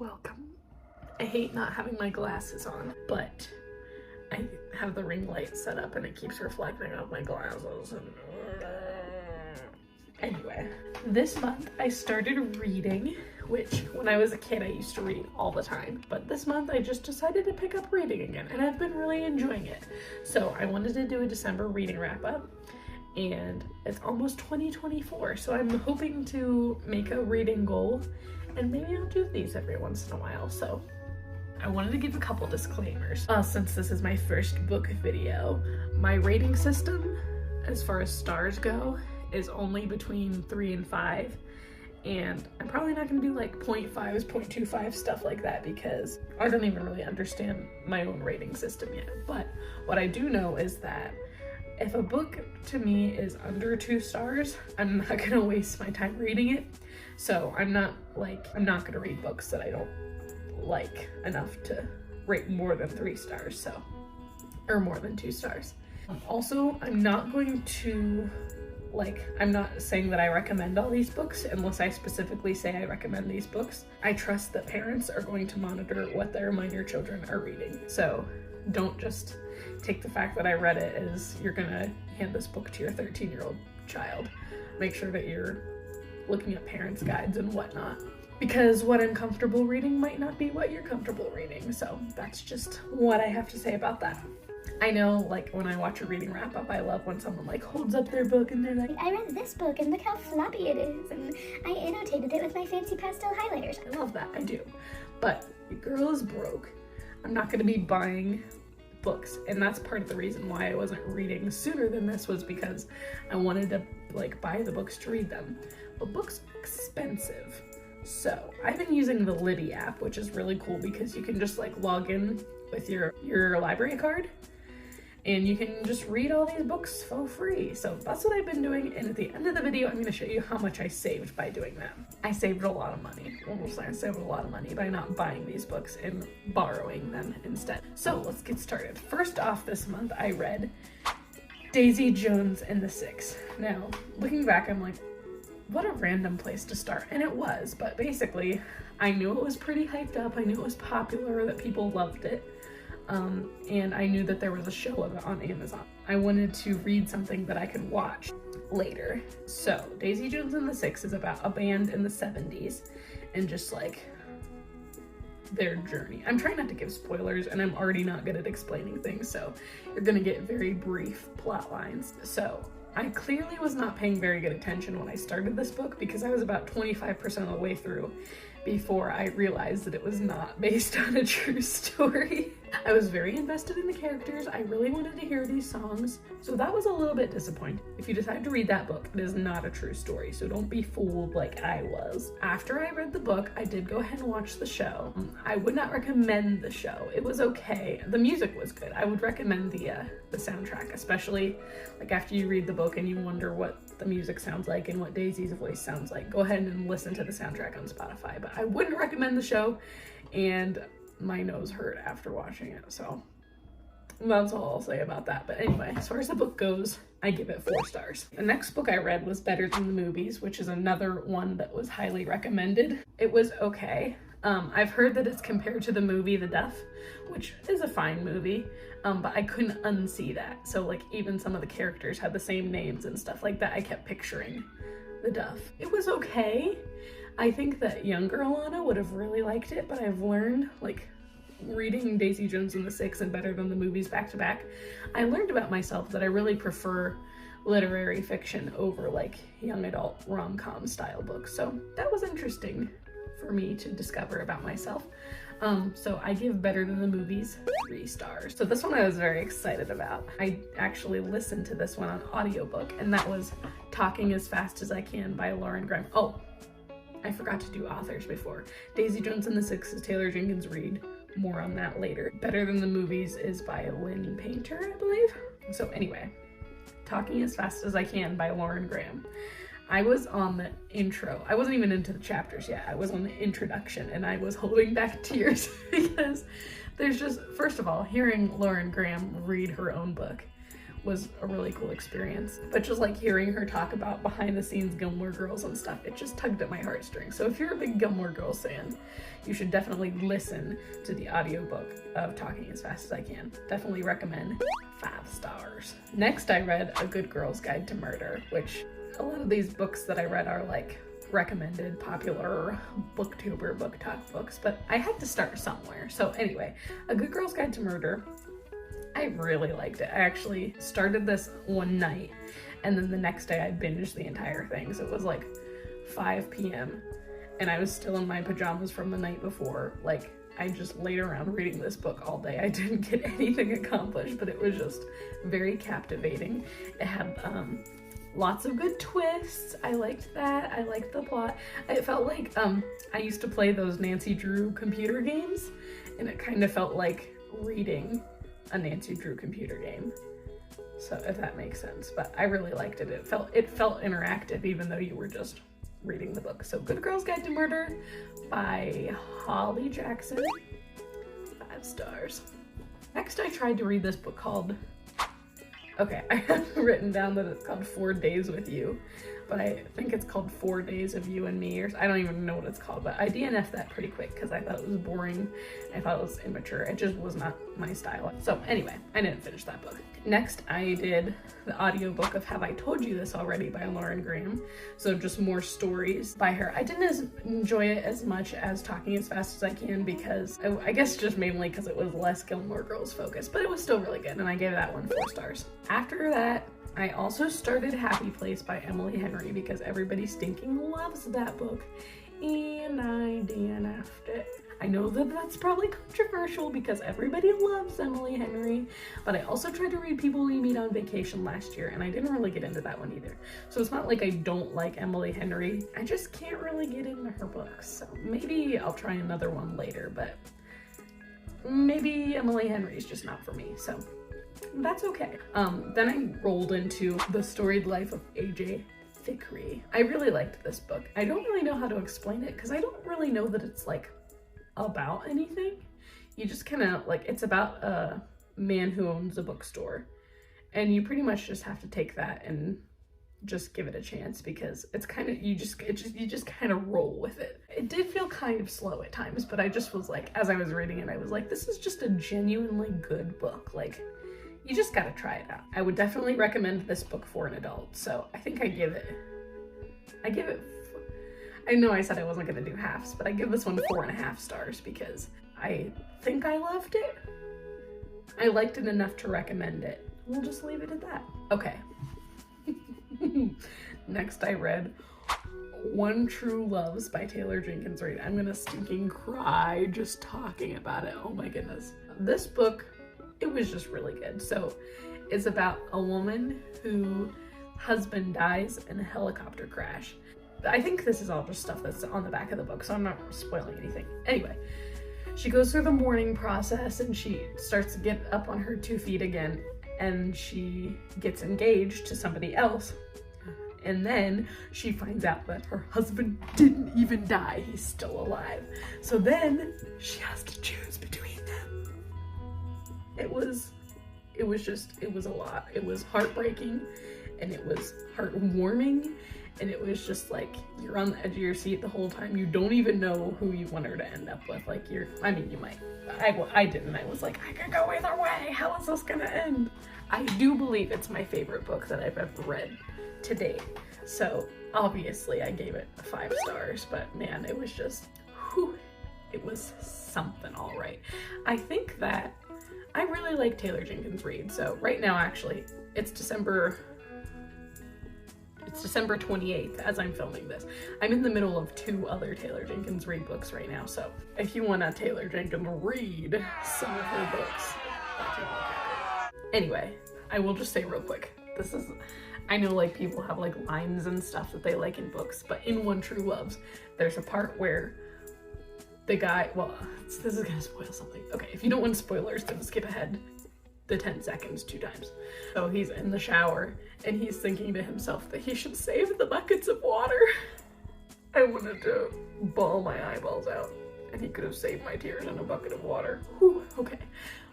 welcome. I hate not having my glasses on, but I have the ring light set up and it keeps reflecting off my glasses. Anyway, this month I started reading, which when I was a kid I used to read all the time, but this month I just decided to pick up reading again and I've been really enjoying it. So I wanted to do a December reading wrap up, and it's almost 2024, so I'm hoping to make a reading goal and maybe I'll do these every once in a while. So I wanted to give a couple disclaimers. Since this is my first book video, my rating system as far as stars go is only between 3 and 5, and I'm probably not gonna do like 0.5s, 0.25, stuff like that, because I don't even really understand my own rating system yet. But what I do know is that if a book to me is under 2 stars, I'm not gonna waste my time reading it. So I'm not gonna read books that I don't like enough to rate more than 3 stars, or more than 2 stars. Also, I'm not going to, I'm not saying that I recommend all these books unless I specifically say I recommend these books. I trust that parents are going to monitor what their minor children are reading. So don't just take the fact that I read it as you're gonna hand this book to your 13-year-old child. Make sure that you're looking at parents' guides and whatnot, because what I'm comfortable reading might not be what you're comfortable reading. So that's just what I have to say about that. I know, when I watch a reading wrap up, I love when someone holds up their book and they're like, I read this book and look how floppy it is, and I annotated it with my fancy pastel highlighters. I love that, I do. But your girl is broke. I'm not gonna be buying books, and that's part of the reason why I wasn't reading sooner than this, was because I wanted to buy the books to read them. But books are expensive. So I've been using the Libby app, which is really cool because you can just log in with your library card and you can just read all these books for free. So that's what I've been doing, and at the end of the video I'm going to show you how much I saved by doing that. I saved a lot of money. I saved a lot of money by not buying these books and borrowing them instead. So let's get started. First off, this month I read Daisy Jones and the Six. Now, looking back, I'm like, what a random place to start. And it was, but basically I knew it was pretty hyped up. I knew it was popular, that people loved it. And I knew that there was a show of it on Amazon. I wanted to read something that I could watch later. So Daisy Jones and the Six is about a band in the 70s and just their journey. I'm trying not to give spoilers, and I'm already not good at explaining things, so you're gonna get very brief plot lines. So I clearly was not paying very good attention when I started this book, because I was about 25% of the way through before I realized that it was not based on a true story. I was very invested in the characters. I really wanted to hear these songs, so that was a little bit disappointing. If you decide to read that book, it is not a true story, so don't be fooled like I was. After I read the book, I did go ahead and watch the show. I would not recommend the show. It was okay. The music was good. I would recommend the soundtrack, especially after you read the book and you wonder what the music sounds like and what Daisy's voice sounds like. Go ahead and listen to the soundtrack on Spotify, but I wouldn't recommend the show, and my nose hurt after watching it, so that's all I'll say about that. But anyway, as far as the book goes, I give it 4 stars. The next book I read was Better Than the Movies, which is another one that was highly recommended. It was okay. I've heard that it's compared to the movie The Duff, which is a fine movie, but I couldn't unsee that. So even some of the characters had the same names and stuff like that. I kept picturing The Duff. It was okay. I think that younger Alana would have really liked it, but I've learned, reading Daisy Jones and the Six and Better Than the Movies back to back, I learned about myself that I really prefer literary fiction over young adult rom-com style books. So that was interesting for me to discover about myself. So I give Better Than the Movies 3 stars. So this one I was very excited about. I actually listened to this one on audiobook, and that was Talking as Fast as I Can by Lauren Graham. Oh, I forgot to do authors before. Daisy Jones and the Six is Taylor Jenkins Reid. More on that later. Better Than the Movies is by Lynn Painter, I believe. So anyway, Talking as Fast as I Can by Lauren Graham. I was on the intro. I wasn't even into the chapters yet. I was on the introduction, and I was holding back tears because there's just, first of all, hearing Lauren Graham read her own book was a really cool experience. But just like hearing her talk about behind the scenes Gilmore Girls and stuff, it just tugged at my heartstrings. So if you're a big Gilmore Girls fan, you should definitely listen to the audiobook of Talking as Fast as I Can. Definitely recommend. 5 stars. Next, I read A Good Girl's Guide to Murder, which a lot of these books that I read are like recommended popular booktuber book talk books, but I had to start somewhere. So anyway, A Good Girl's Guide to Murder, I really liked it. I actually started this one night, and then the next day I binged the entire thing. So it was like 5 p.m. and I was still in my pajamas from the night before. Like, I just laid around reading this book all day. I didn't get anything accomplished, but it was just very captivating. It had lots of good twists. I liked that. I liked the plot. It felt like I used to play those Nancy Drew computer games, and it kind of felt like reading a Nancy Drew computer game. So if that makes sense, but I really liked it. It felt interactive even though you were just reading the book. So Good Girl's Guide to Murder by Holly Jackson, 5 stars. Next, I tried to read this book called, okay, I have written down that it's called 4 Days with You, but I think it's called 4 Days of You and Me, or I don't even know what it's called, but I DNF'd that pretty quick because I thought it was boring. I thought it was immature. It just was not my style. So anyway, I didn't finish that book. Next, I did the audiobook of Have I Told You This Already by Lauren Graham. So just more stories by her. I didn't enjoy it as much as Talking as Fast as I Can because I guess just mainly because it was less Gilmore Girls focused, but it was still really good, and I gave that one 4 stars. After that, I also started Happy Place by Emily Henry because everybody stinking loves that book, and I DNF'd it. I know that that's probably controversial because everybody loves Emily Henry, but I also tried to read People We Meet on Vacation last year, and I didn't really get into that one either. So it's not like I don't like Emily Henry, I just can't really get into her books. So maybe I'll try another one later, but maybe Emily Henry's just not for me, so that's okay. Then I rolled into The Storied Life of A.J. Thickery. I really liked this book. I don't really know how to explain it because I don't really know that it's like about anything. You just kind of like, it's about a man who owns a bookstore, and you pretty much just have to take that and just give it a chance because it's kind of, you just kind of roll with it. It did feel kind of slow at times, but I just was like, as I was reading it, I was like, this is just a genuinely good book. Like, you just gotta try it out. I would definitely recommend this book for an adult. So I think I give it, I know I said I wasn't gonna do halves, but I give this one 4.5 stars because I think I loved it. I liked it enough to recommend it. We'll just leave it at that. Okay. Next, I read One True Loves by Taylor Jenkins Reid. I'm gonna stinking cry just talking about it. Oh my goodness. This book, it was just really good. So it's about a woman whose husband dies in a helicopter crash. I think this is all just stuff that's on the back of the book, so I'm not spoiling anything. Anyway, she goes through the mourning process and she starts to get up on her 2 feet again, and she gets engaged to somebody else. And then she finds out that her husband didn't even die. He's still alive. So then she has to choose between them. It was a lot. It was heartbreaking, and it was heartwarming, and it was just like, you're on the edge of your seat the whole time. You don't even know who you want her to end up with. Like, you might. I didn't. I was like, I could go either way. How is this gonna end? I do believe it's my favorite book that I've ever read to date. So obviously I gave it 5 stars, but man, it was just, whew, it was something all right. I think that I really like Taylor Jenkins Reid. So right now, actually, it's December 28th as I'm filming this. I'm in the middle of 2 other Taylor Jenkins Reid books right now. So if you want to Taylor Jenkins read some of her books, anyway, I will just say real quick, I know like people have like lines and stuff that they like in books, but in One True Loves, there's a part where the guy, well, this is gonna spoil something. Okay, if you don't want spoilers, then skip ahead the 10 seconds 2 times. So he's in the shower and he's thinking to himself that he should save the buckets of water. I wanted to bawl my eyeballs out. and he could have saved my tears in a bucket of water. Whew, okay.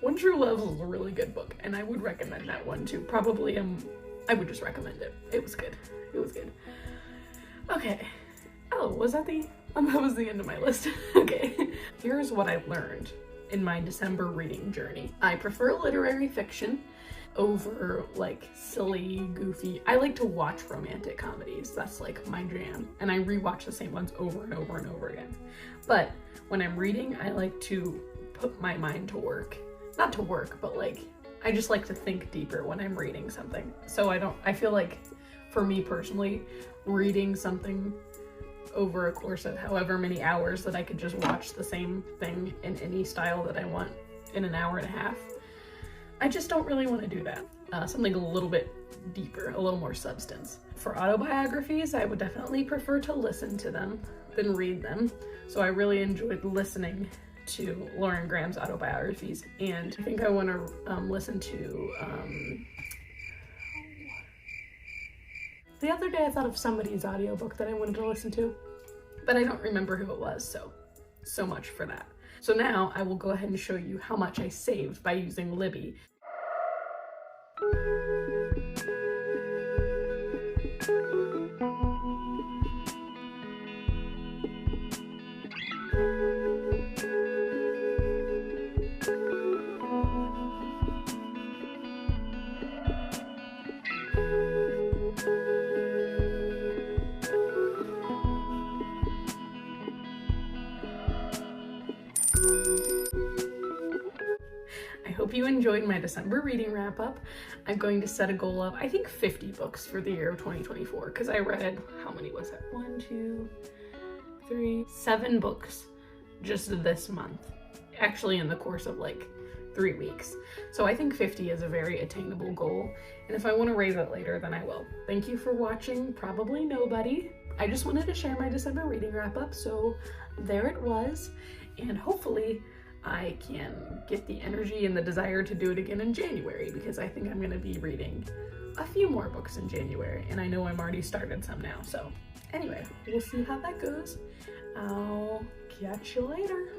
One True Love is a really good book, and I would recommend that one too. Probably, I would just recommend it. It was good. It was good. Okay. Oh, was that that was the end of my list. Okay. Here's what I learned in my December reading journey. I prefer literary fiction over like silly, goofy. I like to watch romantic comedies. That's like my jam. And I rewatch the same ones over and over and over again. But when I'm reading, I like to put my mind to work. Not to work, but like, I just like to think deeper when I'm reading something. So I feel like for me personally, reading something over a course of however many hours that I could just watch the same thing in any style that I want in an hour and a half, I just don't really want to do that. Something a little bit deeper, a little more substance. For autobiographies, I would definitely prefer to listen to them than read them. So I really enjoyed listening to Lauren Graham's autobiographies, and I think I want to listen to the other day I thought of somebody's audiobook that I wanted to listen to, but I don't remember who it was, so much for that. So now I will go ahead and show you how much I saved by using Libby. I hope you enjoyed my December reading wrap up. I'm going to set a goal of, I think, 50 books for the year of 2024, because I read, how many was it? 1, 2, 3, 7 books just this month. Actually in the course of like 3 weeks. So I think 50 is a very attainable goal. And if I want to raise it later, then I will. Thank you for watching Probably Nobody. I just wanted to share my December reading wrap up, so there it was. And hopefully I can get the energy and the desire to do it again in January, because I think I'm going to be reading a few more books in January, and I know I'm already started some now. So anyway, we'll see how that goes. I'll catch you later.